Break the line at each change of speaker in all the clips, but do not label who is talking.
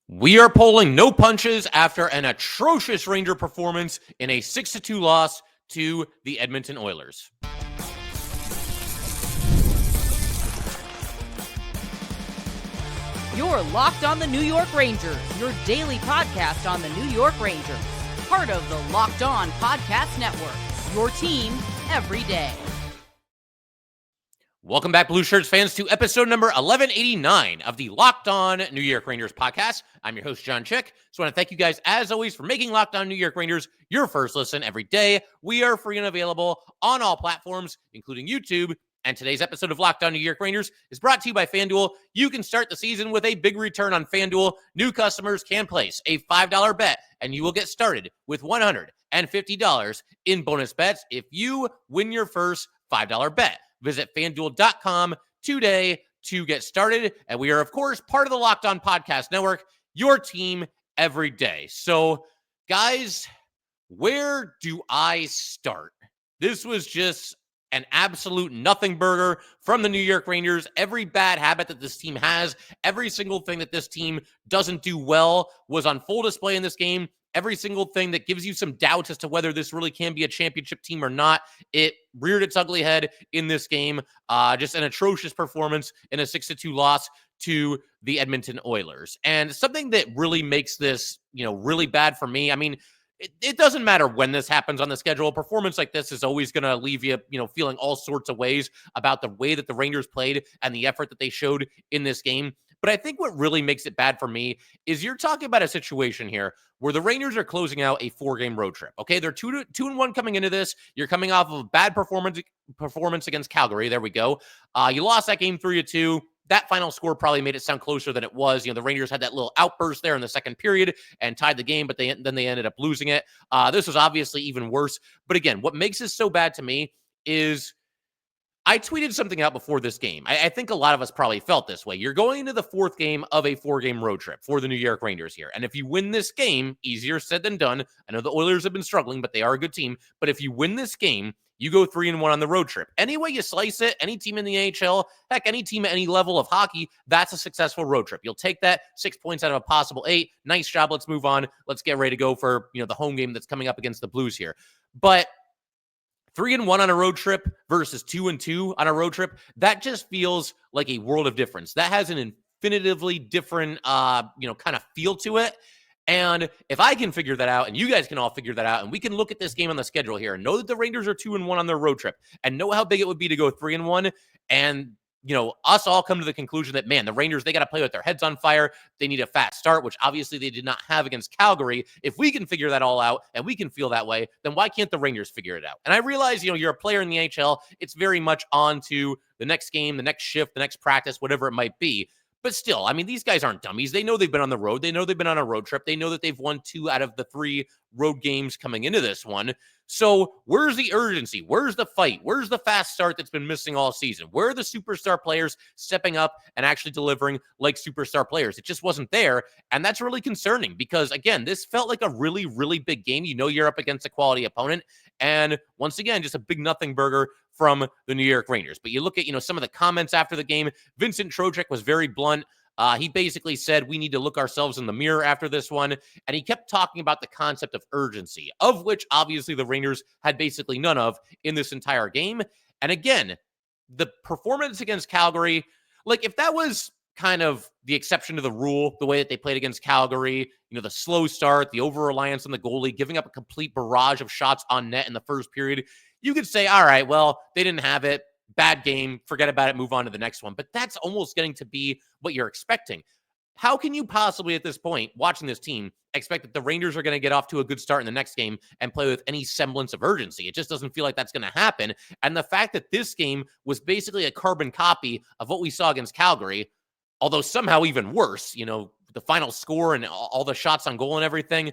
We are pulling no punches after an atrocious Ranger performance in a 6-2 loss to the Edmonton Oilers.
You're Locked on the New York Rangers, your daily podcast on the New York Rangers. Part of the Locked On Podcast Network, your team every day.
Welcome back, Blue Shirts fans, to episode number 1189 of the Locked On New York Rangers podcast. I'm your host, John Chick. So I want to thank you guys, as always, for making Locked On New York Rangers your first listen every day. We are free and available on all platforms, including YouTube. And today's episode of Locked On New York Rangers is brought to you by FanDuel. You can start the season with a big return on FanDuel. New customers can place a $5 bet, and you will get started with $150 in bonus bets if you win your first $5 bet. Visit FanDuel.com today to get started. And we are, of course, part of the Locked On Podcast Network, your team every day. So, guys, where do I start? This was just an absolute nothing burger from the New York Rangers. Every bad habit that this team has, every single thing that this team doesn't do well was on full display in this game. Every single thing that gives you some doubts as to whether this really can be a championship team or not, it reared its ugly head in this game. Just an atrocious performance in a 6-2 loss to the Edmonton Oilers. And something that really makes this, really bad for me, I mean, it doesn't matter when this happens on the schedule. A performance like this is always going to leave you, feeling all sorts of ways about the way that the Rangers played and the effort that they showed in this game. But I think what really makes it bad for me is you're talking about a situation here where the Rangers are closing out a 4-game road trip. Okay, they're 2-1 coming into this. You're coming off of a bad performance against Calgary. There we go. You lost that game 3-2. That final score probably made it sound closer than it was. The Rangers had that little outburst there in the second period and tied the game, but then they ended up losing it. This was obviously even worse. But again, what makes this so bad to me is I tweeted something out before this game. I think a lot of us probably felt this way. You're going into the 4th game of a 4-game road trip for the New York Rangers here. And if you win this game, easier said than done. I know the Oilers have been struggling, but they are a good team. But if you win this game, you go 3-1 on the road trip. Any way you slice it, any team in the AHL, heck, any team at any level of hockey, that's a successful road trip. You'll take that 6 points out of a possible 8. Nice job. Let's move on. Let's get ready to go for, the home game that's coming up against the Blues here. But 3-1 on a road trip versus 2-2 on a road trip, that just feels like a world of difference. That has an infinitively different, kind of feel to it. And if I can figure that out, and you guys can all figure that out, and we can look at this game on the schedule here and know that the Rangers are 2-1 on their road trip and know how big it would be to go 3-1, and us all come to the conclusion that, man, the Rangers, they got to play with their heads on fire. They need a fat start, which obviously they did not have against Calgary. If we can figure that all out and we can feel that way, then why can't the Rangers figure it out? And I realize, you're a player in the NHL. It's very much on to the next game, the next shift, the next practice, whatever it might be. But still, I mean, these guys aren't dummies. They know they've been on the road. They know they've been on a road trip. They know that they've won 2 out of the 3 road games coming into this one. So where's the urgency? Where's the fight? Where's the fast start that's been missing all season? Where are the superstar players stepping up and actually delivering like superstar players? It just wasn't there. And that's really concerning because, again, this felt like a really, really big game. You're up against a quality opponent. And once again, just a big nothing burger from the New York Rangers. But you look at, some of the comments after the game. Vincent Trocheck was very blunt. He basically said we need to look ourselves in the mirror after this one. And he kept talking about the concept of urgency, of which obviously the Rangers had basically none of in this entire game. And again, the performance against Calgary, like if that was kind of the exception to the rule, the way that they played against Calgary, the slow start, the over-reliance on the goalie, giving up a complete barrage of shots on net in the first period, you could say, all right, well, they didn't have it. Bad game, forget about it, move on to the next one. But that's almost getting to be what you're expecting. How can you possibly, at this point, watching this team, expect that the Rangers are going to get off to a good start in the next game and play with any semblance of urgency? It just doesn't feel like that's going to happen. And the fact that this game was basically a carbon copy of what we saw against Calgary, although somehow even worse, the final score and all the shots on goal and everything,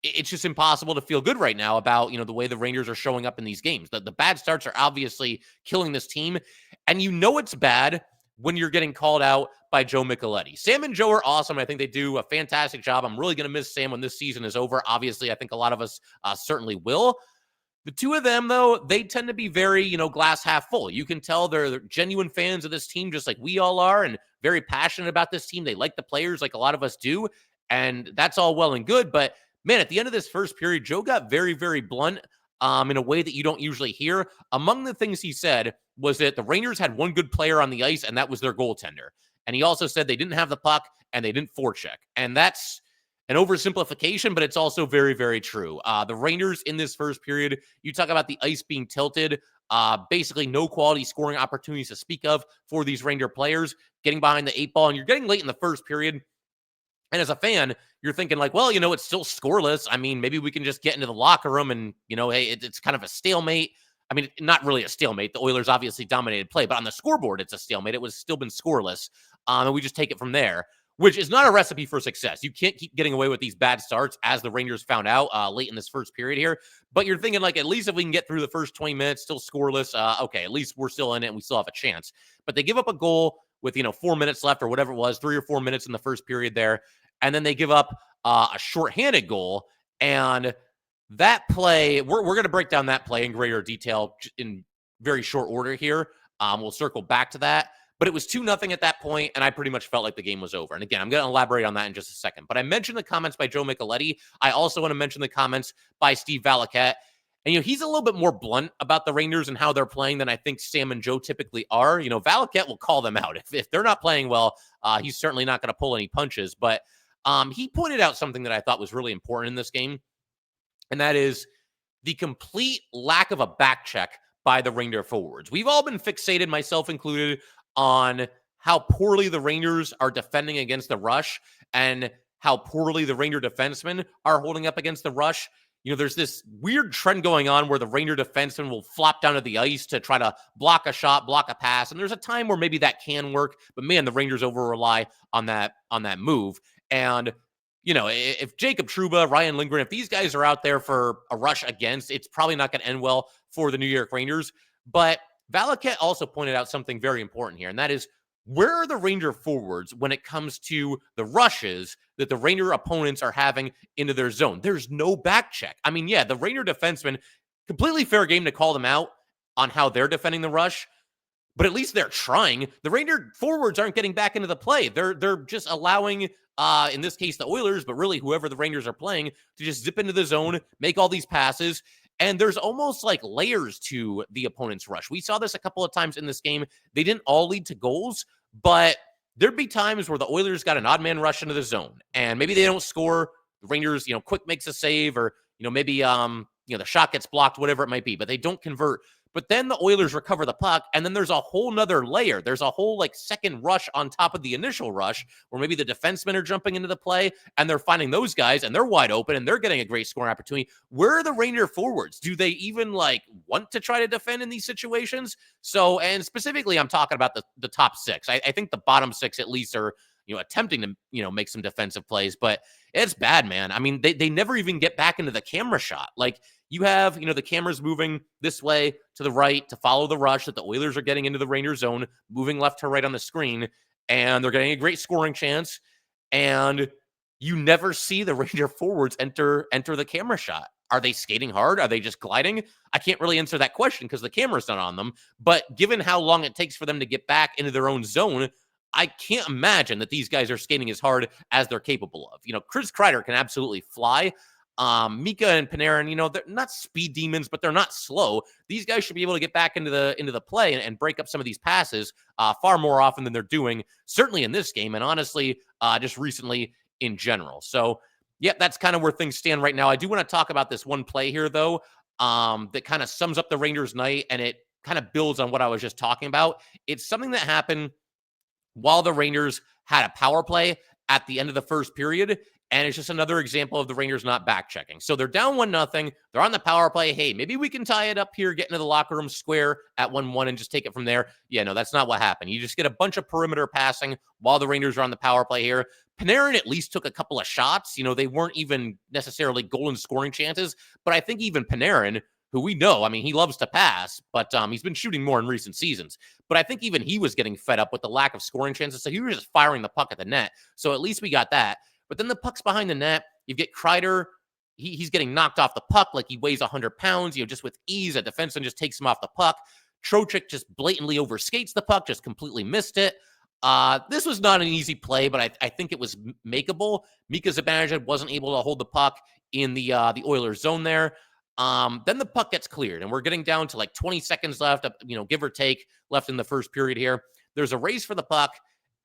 it's just impossible to feel good right now about, the way the Rangers are showing up in these games. The bad starts are obviously killing this team. And it's bad when you're getting called out by Joe Micheletti. Sam and Joe are awesome. I think they do a fantastic job. I'm really going to miss Sam when this season is over. Obviously, I think a lot of us certainly will. The two of them, though, they tend to be very, glass half full. You can tell they're genuine fans of this team, just like we all are. And very passionate about this team. They like the players like a lot of us do. And that's all well and good. But man, at the end of this first period, Joe got very, very blunt in a way that you don't usually hear. Among the things he said was that the Rangers had one good player on the ice, and that was their goaltender. And he also said they didn't have the puck and they didn't forecheck. And that's an oversimplification, but it's also very, very true. The Rangers in this first period, you talk about the ice being tilted, basically no quality scoring opportunities to speak of for these Ranger players, getting behind the 8 ball, and you're getting late in the first period. And as a fan, you're thinking like, well, it's still scoreless. I mean, maybe we can just get into the locker room and, hey, it's kind of a stalemate. I mean, not really a stalemate. The Oilers obviously dominated play, but on the scoreboard, it's a stalemate. It was still been scoreless. And we just take it from there, which is not a recipe for success. You can't keep getting away with these bad starts, as the Rangers found out late in this first period here. But you're thinking like, at least if we can get through the first 20 minutes, still scoreless, okay, at least we're still in it and we still have a chance. But they give up a goal with, 4 minutes left or whatever it was, 3 or 4 minutes in the first period there. And then they give up a shorthanded goal. And that play, we're going to break down that play in greater detail in very short order here. We'll circle back to that. But it was 2-0 at that point, and I pretty much felt like the game was over. And again, I'm going to elaborate on that in just a second. But I mentioned the comments by Joe Micheletti. I also want to mention the comments by Steve Valiquette. And, he's a little bit more blunt about the Rangers and how they're playing than I think Sam and Joe typically are. Valiquette will call them out. If they're not playing well, he's certainly not going to pull any punches. But he pointed out something that I thought was really important in this game, and that is the complete lack of a back check by the Ranger forwards. We've all been fixated, myself included, on how poorly the Rangers are defending against the rush and how poorly the Ranger defensemen are holding up against the rush. There's this weird trend going on where the Ranger defenseman will flop down to the ice to try to block a shot, block a pass. And there's a time where maybe that can work, but man, the Rangers over-rely on that move. And, if Jacob Trouba, Ryan Lindgren, if these guys are out there for a rush against, it's probably not going to end well for the New York Rangers. But Valiquette also pointed out something very important here, and that is, where are the Ranger forwards when it comes to the rushes that the Ranger opponents are having into their zone? There's no back check. I mean, yeah, the Ranger defensemen, completely fair game to call them out on how they're defending the rush, but at least they're trying. The Ranger forwards aren't getting back into the play. They're just allowing, in this case, the Oilers, but really whoever the Rangers are playing, to just zip into the zone, make all these passes. And there's almost like layers to the opponent's rush. We saw this a couple of times in this game. They didn't all lead to goals, but there'd be times where the Oilers got an odd man rush into the zone, and maybe they don't score. The Rangers, quick makes a save, or, maybe, the shot gets blocked, whatever it might be, but they don't convert. But then the Oilers recover the puck, and then there's a whole nother layer. There's a whole second rush on top of the initial rush, where maybe the defensemen are jumping into the play and they're finding those guys and they're wide open and they're getting a great scoring opportunity. Where are the Ranger forwards? Do they even want to try to defend in these situations? So, and specifically, I'm talking about the top six. I think the bottom six at least are, attempting to, make some defensive plays, but it's bad, man. I mean, they never even get back into the camera shot. You have, the cameras moving this way to the right to follow the rush that the Oilers are getting into the Ranger zone, moving left to right on the screen, and they're getting a great scoring chance. And you never see the Ranger forwards enter the camera shot. Are they skating hard? Are they just gliding? I can't really answer that question because the camera's not on them. But given how long it takes for them to get back into their own zone, I can't imagine that these guys are skating as hard as they're capable of. Chris Kreider can absolutely fly. Mika and Panarin, they're not speed demons, but they're not slow. These guys should be able to get back into the play and break up some of these passes far more often than they're doing, certainly in this game, and honestly, just recently in general. So, yeah, that's kind of where things stand right now. I do want to talk about this one play here, though, that kind of sums up the Rangers' night, and it kind of builds on what I was just talking about. It's something that happened while the Rangers had a power play at the end of the first period. And it's just another example of the Rangers not back checking. So they're down 1-0. They're on the power play. Hey, maybe we can tie it up here, get into the locker room square at 1-1 and just take it from there. Yeah, no, that's not what happened. You just get a bunch of perimeter passing while the Rangers are on the power play here. Panarin at least took a couple of shots. They weren't even necessarily goal and scoring chances. But I think even Panarin, who we know, I mean, he loves to pass, but he's been shooting more in recent seasons. But I think even he was getting fed up with the lack of scoring chances. So he was just firing the puck at the net. So at least we got that. But then the puck's behind the net. You get Kreider. He's getting knocked off the puck like he weighs 100 pounds, just with ease. A defenseman just takes him off the puck. Trocheck just blatantly overskates the puck, just completely missed it. This was not an easy play, but I think it was makeable. Mika Zibanejad wasn't able to hold the puck in the Oilers zone there. Then the puck gets cleared, and we're getting down to like 20 seconds left, give or take, left in the first period here. There's a race for the puck.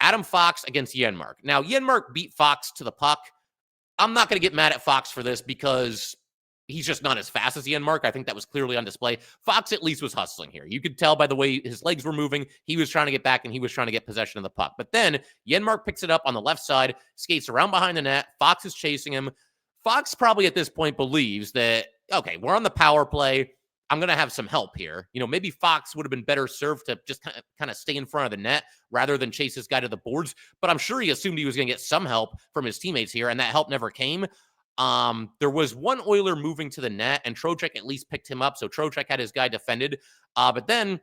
Adam Fox against Janmark. Now, Janmark beat Fox to the puck. I'm not going to get mad at Fox for this because he's just not as fast as Janmark. I think that was clearly on display. Fox at least was hustling here. You could tell by the way his legs were moving. He was trying to get back and he was trying to get possession of the puck. But then Janmark picks it up on the left side, skates around behind the net. Fox is chasing him. Fox probably at this point believes that, okay, we're on the power play. I'm going to have some help here. Maybe Fox would have been better served to just kind of stay in front of the net rather than chase this guy to the boards. But I'm sure he assumed he was going to get some help from his teammates here, and that help never came. There was one Oiler moving to the net, and Trocheck at least picked him up. So Trocheck had his guy defended. But then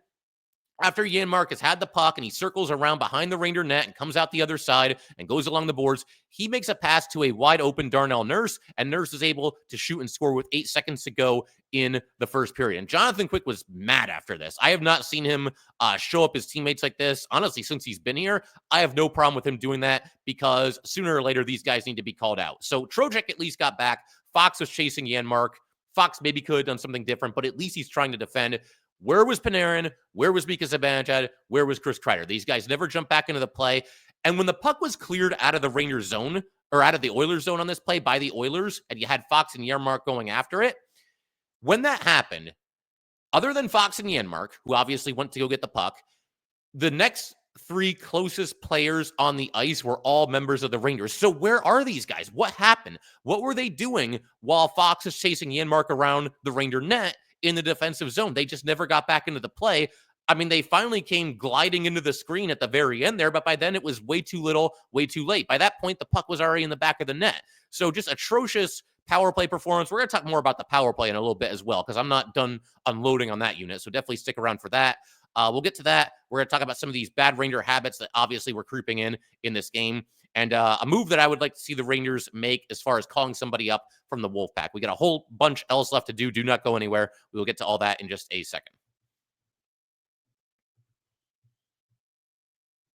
after Janmark has had the puck and he circles around behind the Ranger net and comes out the other side and goes along the boards, he makes a pass to a wide open Darnell Nurse, and Nurse is able to shoot and score with 8 seconds to go in the first period. And Jonathan Quick was mad after this. I have not seen him show up his teammates like this, honestly, since he's been here. I have no problem with him doing that because sooner or later, these guys need to be called out. So Trocheck at least got back. Fox was chasing Janmark. Fox maybe could have done something different, but at least he's trying to defend. Where was Panarin? Where was Mika Zibanejad? Where was Chris Kreider? These guys never jumped back into the play. And when the puck was cleared out of the Rangers zone, or out of the Oilers zone on this play by the Oilers, and you had Fox and Janmark going after it, when that happened, other than Fox and Janmark, who obviously went to go get the puck, the next 3 closest players on the ice were all members of the Rangers. So where are these guys? What happened? What were they doing while Fox is chasing Janmark around the Ranger net in the defensive zone? They just never got back into the play. I mean, they finally came gliding into the screen at the very end there, but by then it was way too little, way too late. By that point, the puck was already in the back of the net. So just atrocious power play performance. We're going to talk more about the power play in a little bit as well, because I'm not done unloading on that unit. So definitely stick around for that. We'll get to that. We're going to talk about some of these bad Ranger habits that obviously were creeping in this game. And a move that I would like to see the Rangers make as far as calling somebody up from the Wolfpack. We got a whole bunch else left to do. Do not go anywhere. We will get to all that in just a second.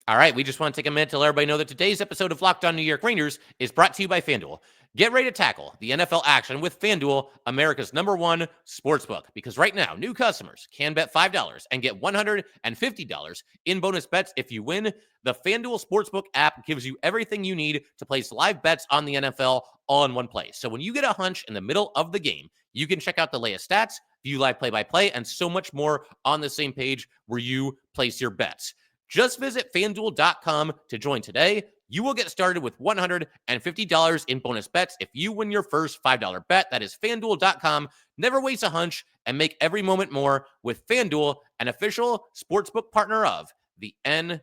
All right, we just want to take a minute to let everybody know that today's episode of Locked On New York Rangers is brought to you by FanDuel. Get ready to tackle the NFL action with FanDuel, America's #1 sportsbook. Because right now, new customers can bet $5 and get $150 in bonus bets if you win. The FanDuel Sportsbook app gives you everything you need to place live bets on the NFL all in one place. So when you get a hunch in the middle of the game, you can check out the latest stats, view live play-by-play, and so much more on the same page where you place your bets. Just visit FanDuel.com to join today. You will get started with $150 in bonus bets if you win your first $5 bet. That is FanDuel.com. Never waste a hunch and make every moment more with FanDuel, an official sportsbook partner of the NFL.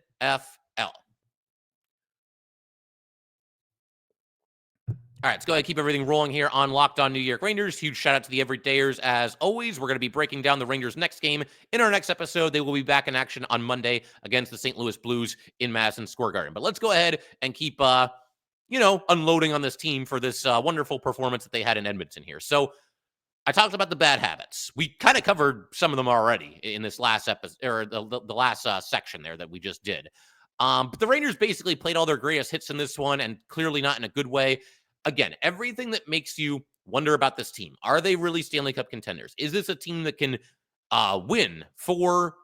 All right, let's go ahead and keep everything rolling here on Locked On New York Rangers. Huge shout out to the everydayers as always. We're going to be breaking down the Rangers' next game in our next episode. They will be back in action on Monday against the St. Louis Blues in Madison Square Garden. But let's go ahead and keep, unloading on this team for this wonderful performance that they had in Edmonton here. So I talked about the bad habits. We kind of covered some of them already in this last episode, or the last section there that we just did. But the Rangers basically played all their greatest hits in this one, and clearly not in a good way. Again, everything that makes you wonder about this team. Are they really Stanley Cup contenders? Is this a team that can win 4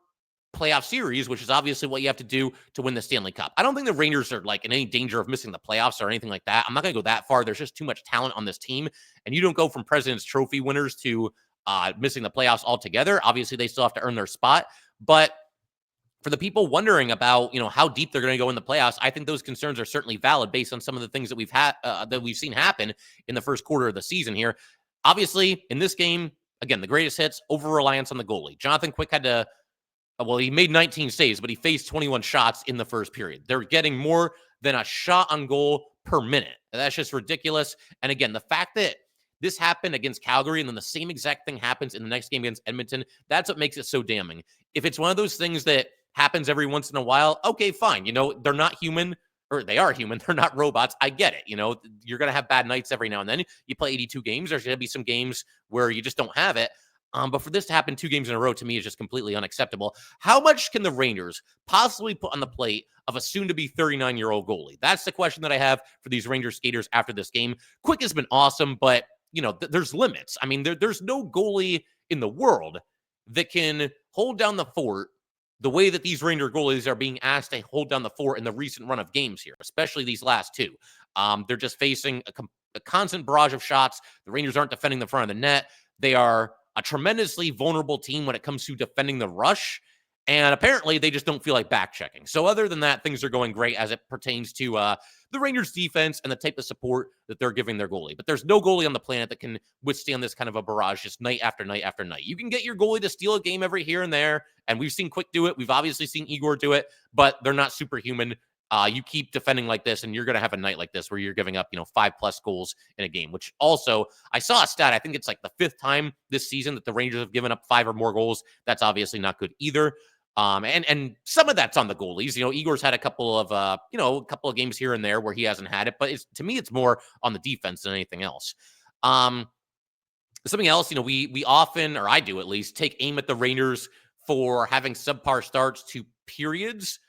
playoff series, which is obviously what you have to do to win the Stanley Cup? I don't think the Rangers are in any danger of missing the playoffs or anything like that. I'm not going to go that far. There's just too much talent on this team, and you don't go from President's Trophy winners to missing the playoffs altogether. Obviously, they still have to earn their spot, but for the people wondering about, how deep they're going to go in the playoffs, I think those concerns are certainly valid based on some of the things that we've seen happen in the first quarter of the season here. Obviously, in this game, again, the greatest hits, over-reliance on the goalie. Jonathan Quick had to, he made 19 saves, but he faced 21 shots in the first period. They're getting more than a shot on goal per minute. That's just ridiculous. And again, the fact that this happened against Calgary and then the same exact thing happens in the next game against Edmonton, that's what makes it so damning. If it's one of those things that happens every once in a while, okay, fine. They're not human, or they are human. They're not robots. I get it. You're going to have bad nights every now and then. You play 82 games. There's going to be some games where you just don't have it. But for this to happen 2 games in a row, to me, is just completely unacceptable. How much can the Rangers possibly put on the plate of a soon-to-be 39-year-old goalie? That's the question that I have for these Rangers skaters after this game. Quick has been awesome, but, there's limits. I mean, there's no goalie in the world that can hold down the fort the way that these Ranger goalies are being asked to hold down the fort in the recent run of games here, especially these last 2. They're just facing a constant barrage of shots. The Rangers aren't defending the front of the net. They are a tremendously vulnerable team when it comes to defending the rush. And apparently they just don't feel like back checking. So other than that, things are going great as it pertains to the Rangers defense and the type of support that they're giving their goalie. But there's no goalie on the planet that can withstand this kind of a barrage just night after night after night. You can get your goalie to steal a game every here and there. And we've seen Quick do it. We've obviously seen Igor do it, but they're not superhuman. You keep defending like this, and you're going to have a night like this where you're giving up, 5+ goals in a game, which also, I saw a stat. I think it's like the 5th time this season that the Rangers have given up 5 or more goals. That's obviously not good either. And some of that's on the goalies. Igor's had a couple of games here and there where he hasn't had it, but to me, it's more on the defense than anything else. Something else, we often, or I do at least, take aim at the Rangers for having subpar starts to periods,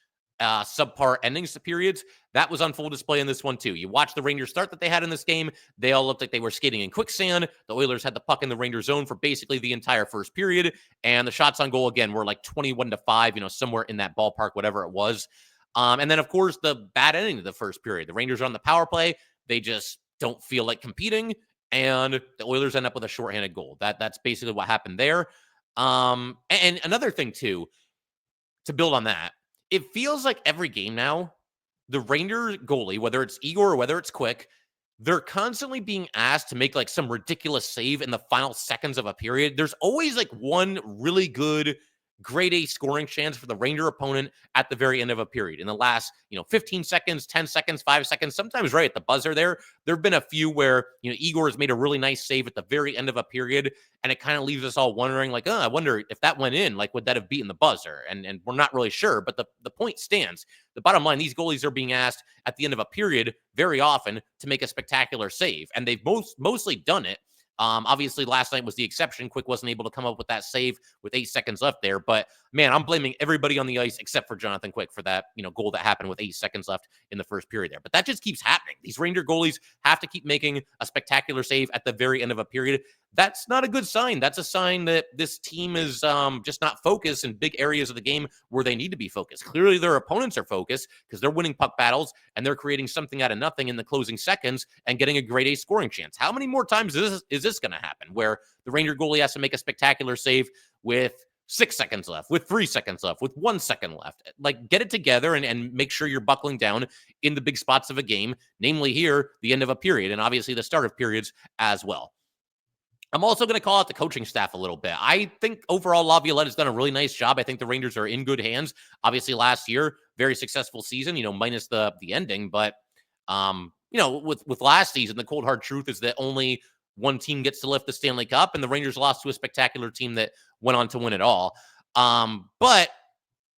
subpar endings to periods. That was on full display in this one too. You watch the Rangers start that they had in this game. They all looked like they were skating in quicksand. The Oilers had the puck in the Rangers zone for basically the entire first period. And the shots on goal, again, were like 21-5, somewhere in that ballpark, whatever it was. And then, of course, the bad ending of the first period. The Rangers are on the power play. They just don't feel like competing. And the Oilers end up with a shorthanded goal. That's basically what happened there. And another thing, too, to build on that, it feels like every game now, the Rangers goalie, whether it's Igor or whether it's Quick, they're constantly being asked to make like some ridiculous save in the final seconds of a period. There's always like one really good grade A scoring chance for the Ranger opponent at the very end of a period. In the last, 15 seconds, 10 seconds, 5 seconds, sometimes right at the buzzer there have been a few where, Igor has made a really nice save at the very end of a period, and it kind of leaves us all wondering, like, I wonder if that went in, like, would that have beaten the buzzer? And we're not really sure, but the point stands. The bottom line, these goalies are being asked at the end of a period very often to make a spectacular save, and they've mostly done it. Obviously, last night was the exception. Quick wasn't able to come up with that save with 8 seconds left there. But, man, I'm blaming everybody on the ice except for Jonathan Quick for that, goal that happened with 8 seconds left in the first period there. But that just keeps happening. These Ranger goalies have to keep making a spectacular save at the very end of a period. That's not a good sign. That's a sign that this team is just not focused in big areas of the game where they need to be focused. Clearly, their opponents are focused because they're winning puck battles and they're creating something out of nothing in the closing seconds and getting a grade A scoring chance. How many more times is this going to happen where the Ranger goalie has to make a spectacular save with 6 seconds left, with 3 seconds left, with 1 second left? Like, get it together and make sure you're buckling down in the big spots of a game, namely here, the end of a period, and obviously the start of periods as well. I'm also going to call out the coaching staff a little bit. I think overall Laviolette has done a really nice job. I think the Rangers are in good hands. Obviously last year, very successful season, minus the ending. But, with last season, the cold hard truth is that only one team gets to lift the Stanley Cup, and the Rangers lost to a spectacular team that went on to win it all. But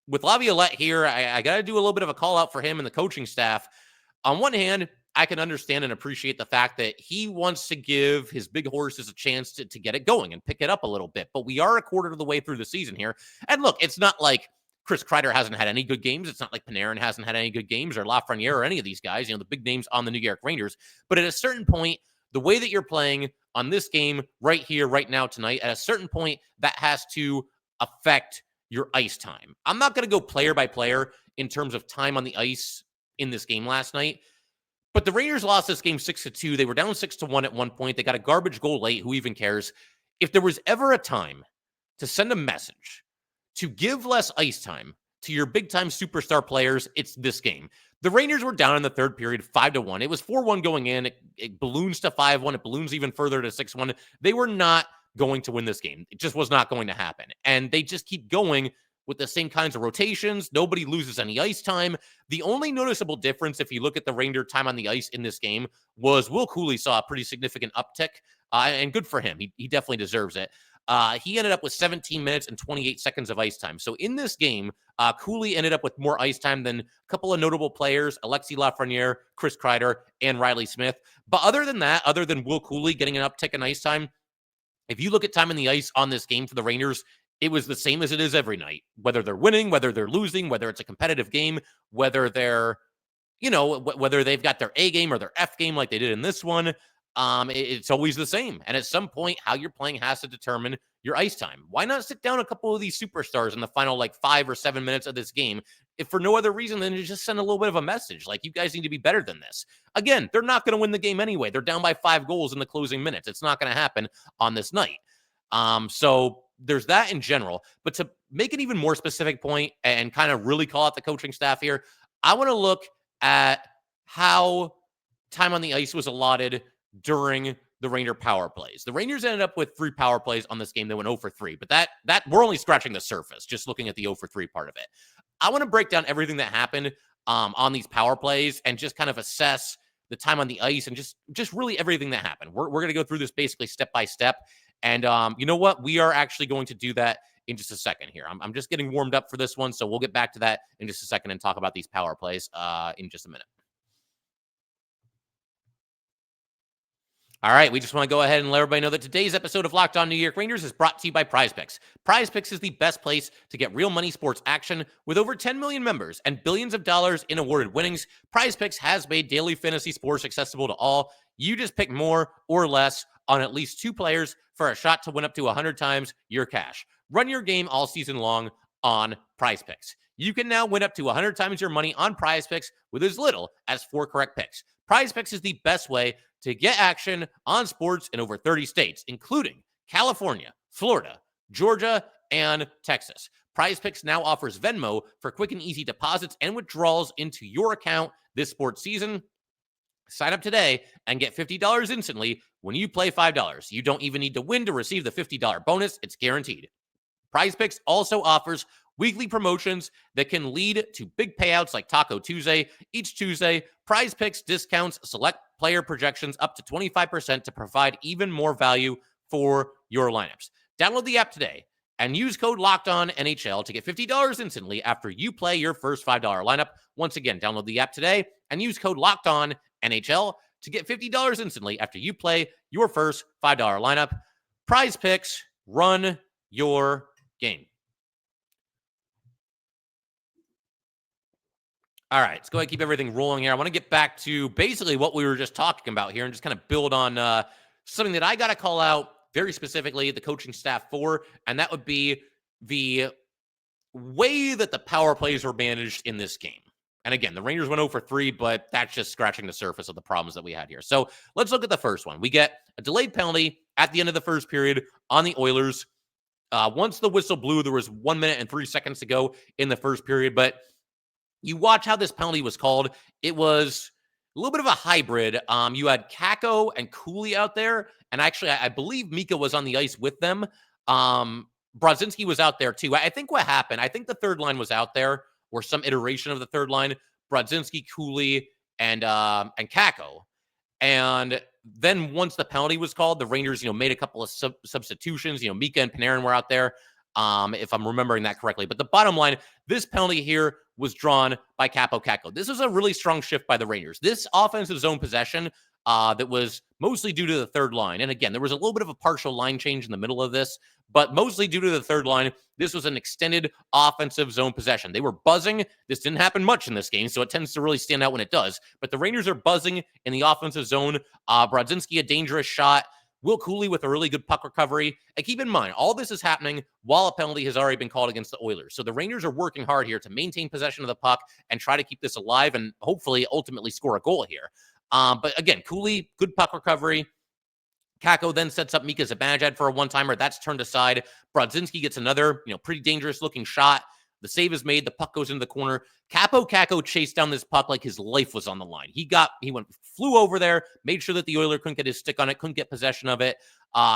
with Laviolette here, I got to do a little bit of a call out for him and the coaching staff. On one hand, I can understand and appreciate the fact that he wants to give his big horses a chance to get it going and pick it up a little bit. But we are a quarter of the way through the season here. And look, it's not like Chris Kreider hasn't had any good games. It's not like Panarin hasn't had any good games or Lafreniere or any of these guys, the big names on the New York Rangers. But at a certain point, the way that you're playing on this game right here, right now, tonight, at a certain point, that has to affect your ice time. I'm not going to go player by player in terms of time on the ice in this game last night. But the Rangers lost this game 6-2. They were down 6-1 at one point. They got a garbage goal late. Who even cares? If there was ever a time to send a message to give less ice time to your big-time superstar players, it's this game. The Rangers were down in the third period 5-1. It was 4-1 going in. It balloons to 5-1. It balloons even further to 6-1. They were not going to win this game. It just was not going to happen. And they just keep going with the same kinds of rotations. Nobody loses any ice time. The only noticeable difference, if you look at the Ranger time on the ice in this game, was Will Cooley saw a pretty significant uptick, and good for him. He definitely deserves it. He ended up with 17 minutes and 28 seconds of ice time. So in this game, Cooley ended up with more ice time than a couple of notable players, Alexis Lafreniere, Chris Kreider, and Riley Smith. But other than that, other than Will Cooley getting an uptick in ice time, If you look at time on the ice on this game for the Rangers, it was the same as it is every night, whether they're winning, whether they're losing, whether it's a competitive game, whether they're, whether they've got their A game or their F game like they did in this one. It's always the same. And at some point, how you're playing has to determine your ice time. Why not sit down a couple of these superstars in the final 5 or 7 minutes of this game, if for no other reason than to just send a little bit of a message like, you guys need to be better than this. Again, they're not going to win the game anyway. They're down by 5 goals in the closing minutes. It's not going to happen on this night. So there's that in general. But to make an even more specific point and kind of really call out the coaching staff here, I want to look at how time on the ice was allotted during the Ranger power plays. The Rangers ended up with 3 power plays on this game. They went 0 for 3, but that we're only scratching the surface, just looking at the 0 for 3 part of it. I want to break down everything that happened on these power plays and just kind of assess the time on the ice and just really everything that happened. We're going to go through this basically step by step. And you know what? We are actually going to do that in just a second here. I'm just getting warmed up for this one, so we'll get back to that in just a second and talk about these power plays in just a minute. All right, we just want to go ahead and let everybody know that today's episode of Locked On New York Rangers is brought to you by PrizePicks. PrizePicks is the best place to get real money sports action. With over 10 million members and billions of dollars in awarded winnings, PrizePicks has made daily fantasy sports accessible to all. You just pick more or less on at least 2 players for a shot to win up to 100 times your cash. Run your game all season long on PrizePicks. You can now win up to 100 times your money on PrizePicks with as little as 4 correct picks. PrizePicks is the best way to get action on sports in over 30 states, including California, Florida, Georgia, and Texas. PrizePicks now offers Venmo for quick and easy deposits and withdrawals into your account this sports season. Sign up today and get $50 instantly when you play $5. You don't even need to win to receive the $50 bonus. It's guaranteed. PrizePicks also offers weekly promotions that can lead to big payouts like Taco Tuesday. Each Tuesday, PrizePicks discounts select player projections up to 25% to provide even more value for your lineups. Download the app today and use code LOCKEDONNHL to get $50 instantly after you play your first $5 lineup. Once again, download the app today and use code LOCKEDONNHL to get $50 instantly after you play your first $5 lineup. PrizePicks, run your game. All right, let's go ahead and keep everything rolling here. I want to get back to basically what we were just talking about here and just kind of build on something that I got to call out very specifically the coaching staff for, and that would be the way that the power plays were managed in this game. And again, the Rangers went 0 for 3, but that's just scratching the surface of the problems that we had here. So let's look at the first one. We get a delayed penalty at the end of the first period on the Oilers. Once the whistle blew, there was 1 minute and 3 seconds to go in the first period, but you watch how this penalty was called. It was a little bit of a hybrid. You had Kakko and Cooley out there, and actually, I believe Mika was on the ice with them. Brodzinski was out there too. I think what happened, I think the third line was out there, or some iteration of the third line. Brodzinski, Cooley, and Kakko. And then once the penalty was called, the Rangers, made a couple of substitutions. Mika and Panarin were out there, if I'm remembering that correctly. But the bottom line, this penalty here was drawn by Kaapo Kakko. This was a really strong shift by the Rangers. This offensive zone possession that was mostly due to the third line. And again, there was a little bit of a partial line change in the middle of this, but mostly due to the third line. This was an extended offensive zone possession. They were buzzing. This didn't happen much in this game, so it tends to really stand out when it does. But the Rangers are buzzing in the offensive zone. Brodzinski, a dangerous shot. Will Cooley with a really good puck recovery. And keep in mind, all this is happening while a penalty has already been called against the Oilers. So the Rangers are working hard here to maintain possession of the puck and try to keep this alive and hopefully ultimately score a goal here. But again, Cooley, good puck recovery. Kakko then sets up Mika Zibanejad for a one-timer. That's turned aside. Brodzinski gets another, pretty dangerous-looking shot. The save is made. The puck goes into the corner. Kaapo Kakko chased down this puck like his life was on the line. He flew over there, made sure that the Oiler couldn't get his stick on it, couldn't get possession of it.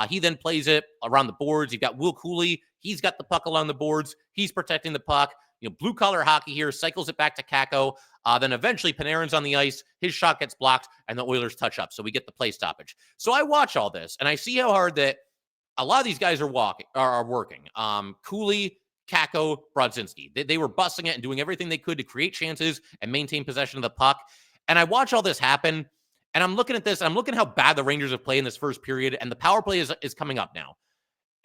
He then plays it around the boards. You've got Will Cooley. He's got the puck along the boards. He's protecting the puck. Blue-collar hockey here, cycles it back to Kakko. Then eventually Panarin's on the ice. His shot gets blocked, and the Oilers touch up. So we get the play stoppage. So I watch all this, and I see how hard that a lot of these guys are working. Cooley, Kakko, Brodzinski. They were busting it and doing everything they could to create chances and maintain possession of the puck. And I watch all this happen, And I'm looking at this, I'm looking how bad the Rangers have played in this first period, and the power play is coming up now.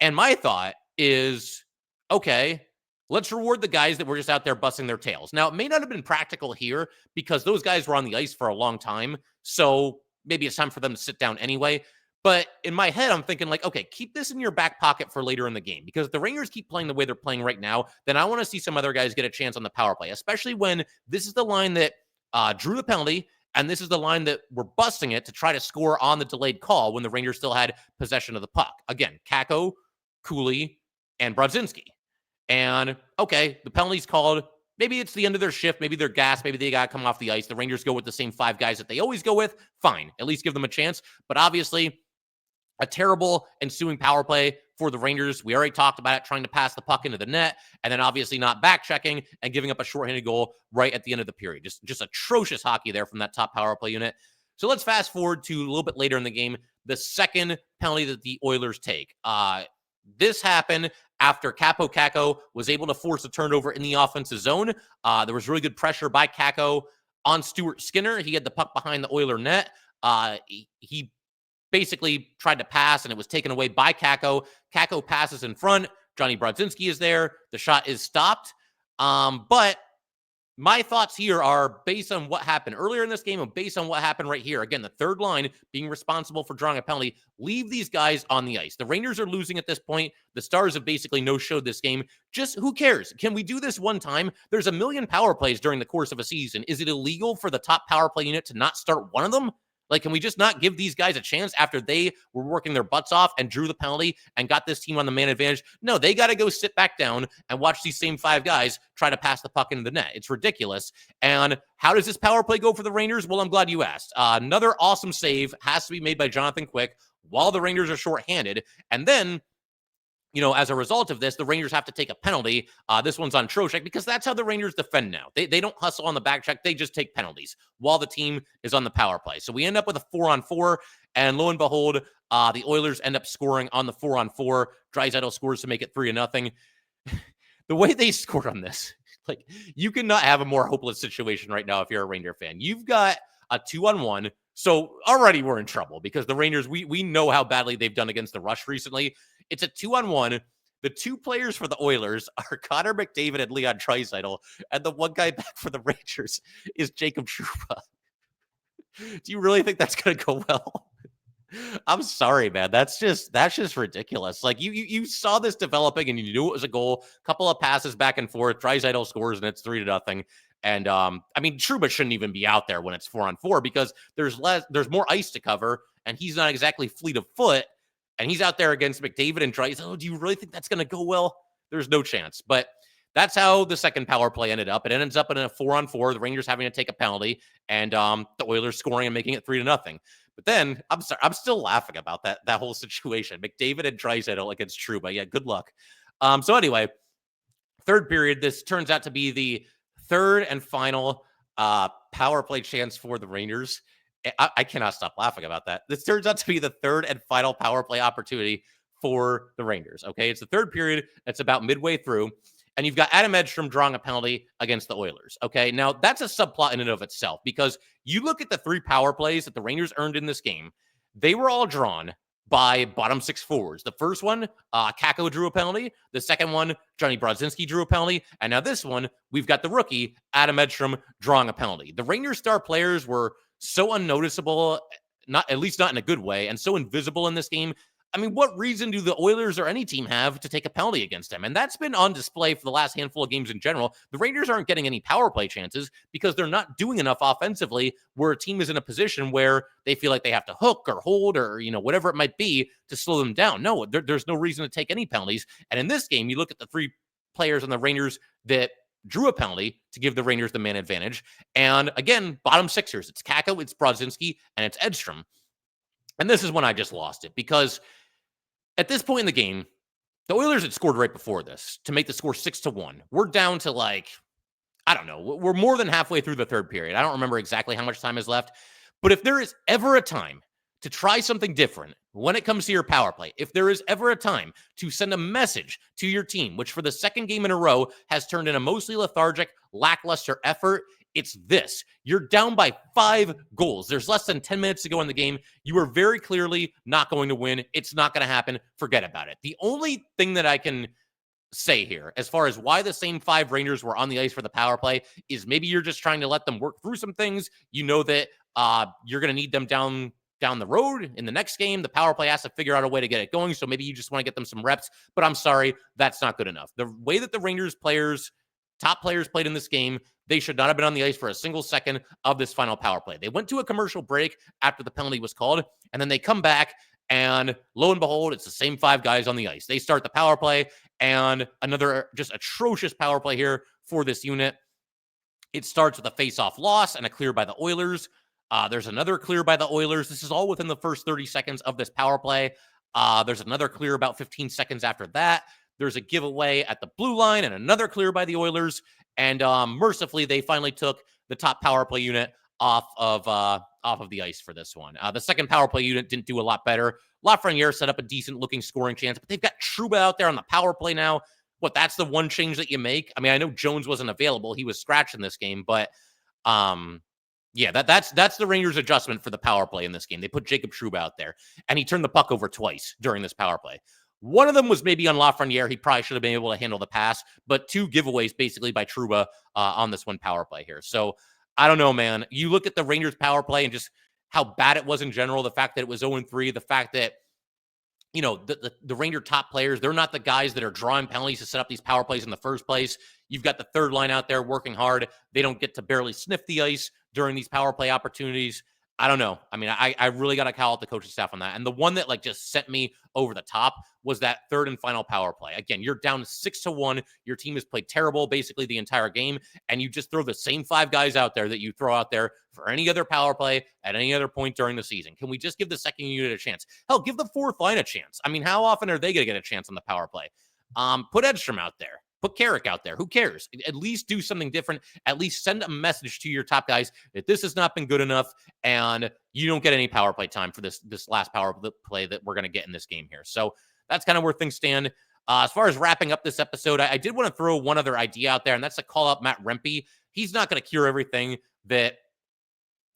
And my thought is, okay, let's reward the guys that were just out there busting their tails. Now, it may not have been practical here because those guys were on the ice for a long time. So maybe it's time for them to sit down anyway. But in my head, I'm thinking like, okay, keep this in your back pocket for later in the game, because if the Rangers keep playing the way they're playing right now, then I want to see some other guys get a chance on the power play, especially when this is the line that drew the penalty, and this is the line that we're busting it to try to score on the delayed call when the Rangers still had possession of the puck. Again, Kakko, Cooley, and Brodzinski. And okay, the penalty's called. Maybe it's the end of their shift. Maybe they're gassed. Maybe they got to come off the ice. The Rangers go with the same 5 guys that they always go with. Fine. At least give them a chance. But obviously, a terrible ensuing power play for the Rangers. We already talked about it, trying to pass the puck into the net, and then obviously not back checking and giving up a shorthanded goal right at the end of the period. Just atrocious hockey there from that top power play unit. So let's fast forward to a little bit later in the game, the second penalty that the Oilers take. This happened after Kakko was able to force a turnover in the offensive zone. There was really good pressure by Kakko on Stuart Skinner. He had the puck behind the Oiler net. He basically tried to pass, and it was taken away by Kakko. Kakko passes in front. Johnny Brodzinski is there. The shot is stopped. But my thoughts here are based on what happened earlier in this game and based on what happened right here. Again, the third line being responsible for drawing a penalty. Leave these guys on the ice. The Rangers are losing at this point. The Stars have basically no-showed this game. Just who cares? Can we do this one time? There's a million power plays during the course of a season. Is it illegal for the top power play unit to not start one of them? Like, can we just not give these guys a chance after they were working their butts off and drew the penalty and got this team on the man advantage? No, they got to go sit back down and watch these same 5 guys try to pass the puck into the net. It's ridiculous. And how does this power play go for the Rangers? Well, I'm glad you asked. Another awesome save has to be made by Jonathan Quick while the Rangers are shorthanded. And then, as a result of this, the Rangers have to take a penalty. This one's on Trocheck because that's how the Rangers defend now. They don't hustle on the back check. They just take penalties while the team is on the power play. So we end up with a 4-on-4, and lo and behold, the Oilers end up scoring on the 4-on-4. Draisaitl scores to make it 3-0. The way they scored on this, like, you cannot have a more hopeless situation right now if you're a Ranger fan. You've got a 2-on-1. So already we're in trouble because the Rangers, we know how badly they've done against the Rush recently. It's a 2-on-1. The 2 players for the Oilers are Connor McDavid and Leon Draisaitl, and the one guy back for the Rangers is Jacob Trouba. Do you really think that's going to go well? I'm sorry, man. That's just ridiculous. Like, you saw this developing and you knew it was a goal. Couple of passes back and forth. Draisaitl scores and it's 3-0. And Trouba shouldn't even be out there when it's 4-on-4 because there's more ice to cover, and he's not exactly fleet of foot. And he's out there against McDavid and Draisaitl. Do you really think that's going to go well? There's no chance. But that's how the second power play ended up. It ends up in a 4-on-4. The Rangers having to take a penalty, and the Oilers scoring and making it 3-0. But then I'm sorry, I'm still laughing about that whole situation. McDavid and Draisaitl against Trouba. Yeah, good luck. So anyway, third period. This turns out to be the third and final power play chance for the Rangers. I cannot stop laughing about that. This turns out to be the third and final power play opportunity for the Rangers. Okay, it's the third period. It's about midway through, and you've got Adam Edstrom drawing a penalty against the Oilers. Okay, now that's a subplot in and of itself because you look at the 3 power plays that the Rangers earned in this game. They were all drawn by bottom 6 forwards. The first one, Kakko drew a penalty. The second one, Johnny Brodzinski drew a penalty. And now this one, we've got the rookie, Adam Edstrom, drawing a penalty. The Rangers star players were so unnoticeable, at least not in a good way, and so invisible in this game. I mean, what reason do the Oilers or any team have to take a penalty against them? And that's been on display for the last handful of games in general. The Rangers aren't getting any power play chances because they're not doing enough offensively where a team is in a position where they feel like they have to hook or hold or, whatever it might be to slow them down. No, there's no reason to take any penalties. And in this game, you look at the 3 players on the Rangers that drew a penalty to give the Rangers the man advantage. And again, bottom 6ers. It's Kakko, it's Brodzinski, and it's Edstrom. And this is when I just lost it because at this point in the game, the Oilers had scored right before this to make the score 6-1. We're down to we're more than halfway through the third period. I don't remember exactly how much time is left. But if there is ever a time to try something different when it comes to your power play, if there is ever a time to send a message to your team, which for the second game in a row has turned in a mostly lethargic, lackluster effort, It's this. You're down by 5 goals. There's less than 10 minutes to go in the game. You are very clearly not going to win. It's not going to happen. Forget about it. The only thing that I can say here, as far as why the same 5 Rangers were on the ice for the power play, is maybe you're just trying to let them work through some things. You know that you're going to need them down the road in the next game. The power play has to figure out a way to get it going. So maybe you just want to get them some reps. But I'm sorry, that's not good enough. The way that the Rangers top players played in this game, they should not have been on the ice for a single second of this final power play. They went to a commercial break after the penalty was called, and then they come back, and lo and behold, it's the same 5 guys on the ice. They start the power play, and another just atrocious power play here for this unit. It starts with a face-off loss and a clear by the Oilers. There's another clear by the Oilers. This is all within the first 30 seconds of this power play. There's another clear about 15 seconds after that. There's a giveaway at the blue line and another clear by the Oilers. And mercifully, they finally took the top power play unit off of the ice for this one. The second power play unit didn't do a lot better. Lafreniere set up a decent-looking scoring chance, but they've got Trouba out there on the power play now. That's the one change that you make? I mean, I know Jones wasn't available. He was scratched in this game, but yeah, that's the Rangers' adjustment for the power play in this game. They put Jacob Trouba out there, and he turned the puck over twice during this power play. One of them was maybe on Lafreniere. He probably should have been able to handle the pass, but 2 giveaways basically by Trouba on this one power play here. So I don't know, man. You look at the Rangers power play and just how bad it was in general, the fact that it was 0-3, the fact that, you know, the Ranger top players, they're not the guys that are drawing penalties to set up these power plays in the first place. You've got the third line out there working hard. They don't get to barely sniff the ice during these power play opportunities. I don't know. I mean, I really got to call out the coaching staff on that. And the one that just sent me over the top was that third and final power play. Again, you're down 6-1. Your team has played terrible basically the entire game. And you just throw the same 5 guys out there that you throw out there for any other power play at any other point during the season. Can we just give the second unit a chance? Hell, give the fourth line a chance. I mean, how often are they going to get a chance on the power play? Put Edstrom out there. Put Carrick out there. Who cares? At least do something different. At least send a message to your top guys that this has not been good enough, and you don't get any power play time for this last power play that we're going to get in this game here. So that's kind of where things stand. As far as wrapping up this episode, I did want to throw one other idea out there, and that's to call up Matt Rempe. He's not going to cure everything that,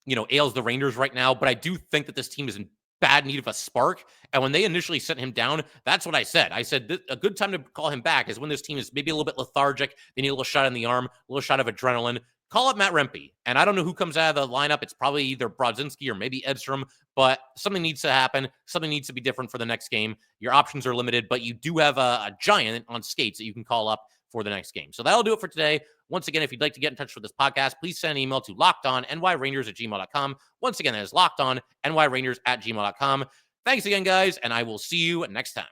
you know, ails the Rangers right now, but I do think that this team is in bad need of a spark. And when they initially sent him down, that's what I said. I said a good time to call him back is when this team is maybe a little bit lethargic. They need a little shot in the arm, a little shot of adrenaline. Call up Matt Rempe. And I don't know who comes out of the lineup. It's probably either Brodzinski or maybe Edstrom, but something needs to happen. Something needs to be different for the next game. Your options are limited, but you do have a giant on skates that you can call up for the next game. So that'll do it for today. Once again, if you'd like to get in touch with this podcast, please send an email to lockedonnyrangers@gmail.com. Once again, that is lockedonnyrangers@gmail.com. Thanks again, guys, and I will see you next time.